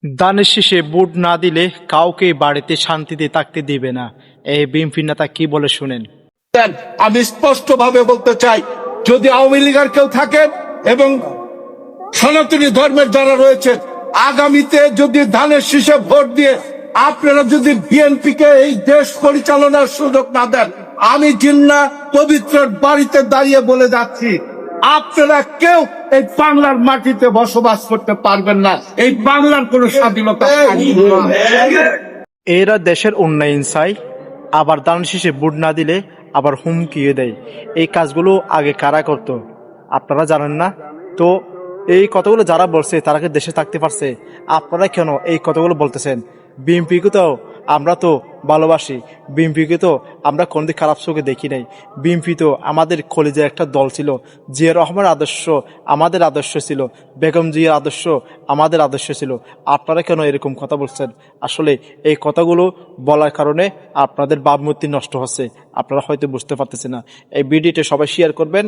দানের শেষে ভোট না দিলে কাউকে বাড়িতে শান্তিতে থাকতে দিবে না। এই বিএনপি নেতা কি বলে শুনেন। আমি স্পষ্ট ভাবে বলতে চাই, যদি আওয়ামী লীগের কেউ থাকেন এবং সনাতনী ধর্মের যারা রয়েছে, আগামীতে যদি ধানের শীষে ভোট দিয়ে আপনারা যদি বিএনপি কে এই দেশ পরিচালনার সুযোগ না দেন, আমি জিন্না পবিত্র বাড়িতে দাঁড়িয়ে বলে যাচ্ছি, আপনারা কেউ এই বাংলার মাটিতে বসবাস করতে পারবেন না। এই বাংলার কোনো স্বাধীনতা এরা দেশের উন্নয়ন চাই, আবার দানের শেষে ভোট না দিলে আবার হুমকিয়ে দেয়। এই কাজগুলো আগে কারা করত আপনারা জানেন না? তো এই কথাগুলো যারা বলছে তারা কি দেশে থাকতে পারছে? আপনারা কেন এই কথাগুলো বলতেছেন? বিএনপিকে তো আমরা তো ভালোবাসি, বিএনপিকে তো আমরা কোনদিন খারাপ চোখে দেখি নাই। বিএনপি তো আমাদের কলেজের একটা দল ছিল। জিয়া রহমানের আদর্শ আমাদের আদর্শ ছিল, বেগম জিয়ার আদর্শ আমাদের আদর্শ ছিল। আপনারা কেন এরকম কথা বলছেন? আসলে এই কথাগুলো বলার কারণে আপনাদের ভাবমূর্তি নষ্ট হচ্ছে, আপনারা হয়তো বুঝতে পারতেছেন না। এই ভিডিওটা সবাই শেয়ার করবেন।